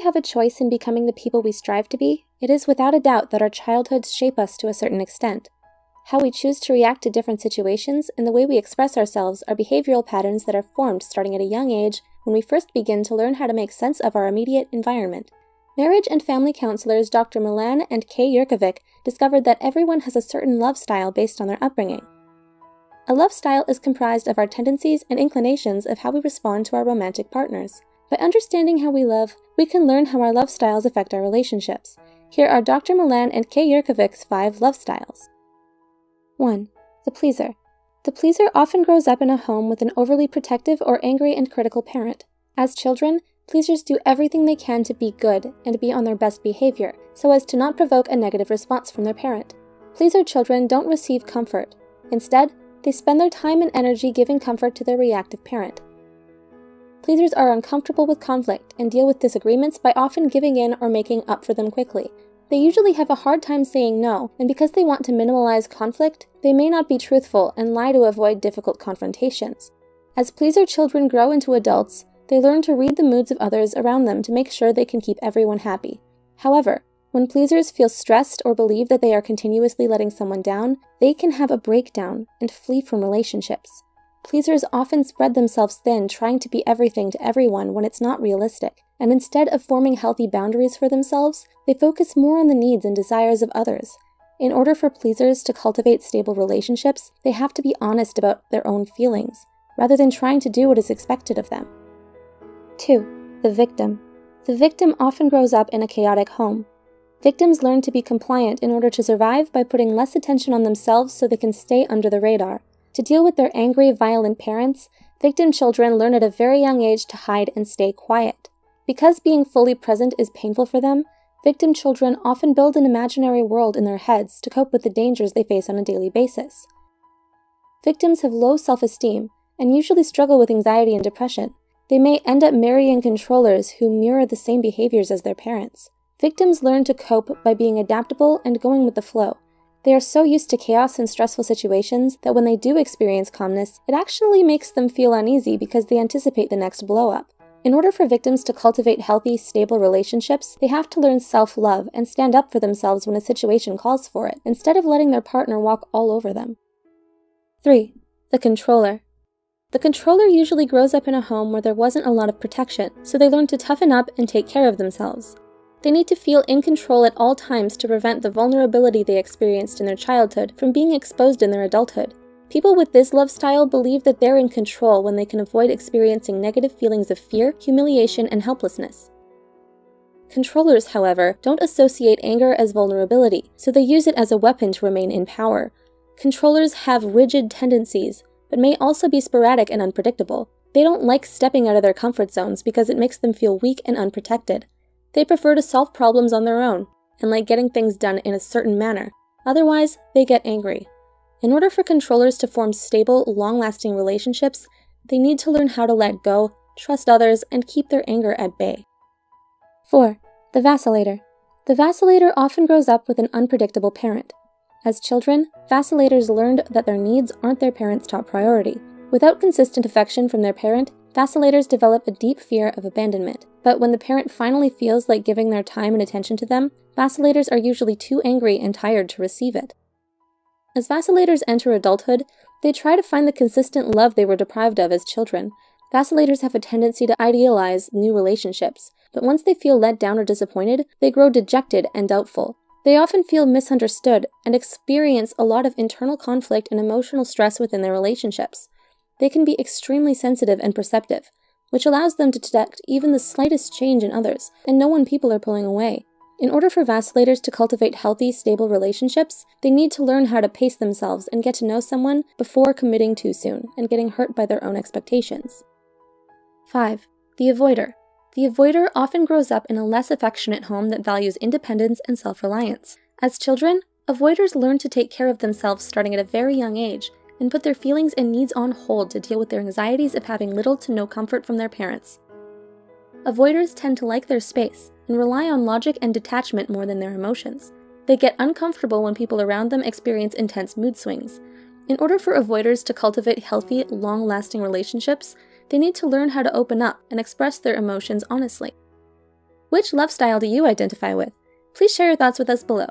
have a choice in becoming the people we strive to be, it is without a doubt that our childhoods shape us to a certain extent. How we choose to react to different situations and the way we express ourselves are behavioral patterns that are formed starting at a young age when we first begin to learn how to make sense of our immediate environment. Marriage and family counselors Dr. Milan and Kay Yerkovic discovered that everyone has a certain love style based on their upbringing. A love style is comprised of our tendencies and inclinations of how we respond to our romantic partners. By understanding how we love, we can learn how our love styles affect our relationships. Here are Dr. Milan and Kay Yerkovic's 5 love styles. 1. The pleaser. The pleaser often grows up in a home with an overly protective or angry and critical parent. As children, pleasers do everything they can to be good and be on their best behavior, so as to not provoke a negative response from their parent. Pleaser children don't receive comfort. Instead, they spend their time and energy giving comfort to their reactive parent. Pleasers are uncomfortable with conflict and deal with disagreements by often giving in or making up for them quickly. They usually have a hard time saying no, and because they want to minimize conflict, they may not be truthful and lie to avoid difficult confrontations. As pleaser children grow into adults, they learn to read the moods of others around them to make sure they can keep everyone happy. However, when pleasers feel stressed or believe that they are continuously letting someone down, they can have a breakdown and flee from relationships. Pleasers often spread themselves thin trying to be everything to everyone when it's not realistic, and instead of forming healthy boundaries for themselves, they focus more on the needs and desires of others. In order for pleasers to cultivate stable relationships, they have to be honest about their own feelings, rather than trying to do what is expected of them. 2. The victim. The victim often grows up in a chaotic home. Victims learn to be compliant in order to survive by putting less attention on themselves so they can stay under the radar. To deal with their angry, violent parents, victim children learn at a very young age to hide and stay quiet. Because being fully present is painful for them, victim children often build an imaginary world in their heads to cope with the dangers they face on a daily basis. Victims have low self-esteem and usually struggle with anxiety and depression. They may end up marrying controllers who mirror the same behaviors as their parents. Victims learn to cope by being adaptable and going with the flow. They are so used to chaos and stressful situations that when they do experience calmness, it actually makes them feel uneasy because they anticipate the next blow-up. In order for victims to cultivate healthy, stable relationships, they have to learn self-love and stand up for themselves when a situation calls for it, instead of letting their partner walk all over them. 3. The controller. The controller usually grows up in a home where there wasn't a lot of protection, so they learn to toughen up and take care of themselves. They need to feel in control at all times to prevent the vulnerability they experienced in their childhood from being exposed in their adulthood. People with this love style believe that they're in control when they can avoid experiencing negative feelings of fear, humiliation, and helplessness. Controllers, however, don't associate anger as vulnerability, so they use it as a weapon to remain in power. Controllers have rigid tendencies, but may also be sporadic and unpredictable. They don't like stepping out of their comfort zones because it makes them feel weak and unprotected. They prefer to solve problems on their own, and like getting things done in a certain manner. Otherwise, they get angry. In order for controllers to form stable, long-lasting relationships, they need to learn how to let go, trust others, and keep their anger at bay. 4. The vacillator. The vacillator often grows up with an unpredictable parent. As children, vacillators learned that their needs aren't their parents' top priority. Without consistent affection from their parent, vacillators develop a deep fear of abandonment. But when the parent finally feels like giving their time and attention to them, vacillators are usually too angry and tired to receive it. As vacillators enter adulthood, they try to find the consistent love they were deprived of as children. Vacillators have a tendency to idealize new relationships, but once they feel let down or disappointed, they grow dejected and doubtful. They often feel misunderstood and experience a lot of internal conflict and emotional stress within their relationships. They can be extremely sensitive and perceptive, which allows them to detect even the slightest change in others and know when people are pulling away. In order for vacillators to cultivate healthy, stable relationships, they need to learn how to pace themselves and get to know someone before committing too soon and getting hurt by their own expectations. 5. The avoider. The avoider often grows up in a less affectionate home that values independence and self-reliance. As children, avoiders learn to take care of themselves starting at a very young age and put their feelings and needs on hold to deal with their anxieties of having little to no comfort from their parents. Avoiders tend to like their space and rely on logic and detachment more than their emotions. They get uncomfortable when people around them experience intense mood swings. In order for avoiders to cultivate healthy, long-lasting relationships, they need to learn how to open up and express their emotions honestly. Which love style do you identify with? Please share your thoughts with us below.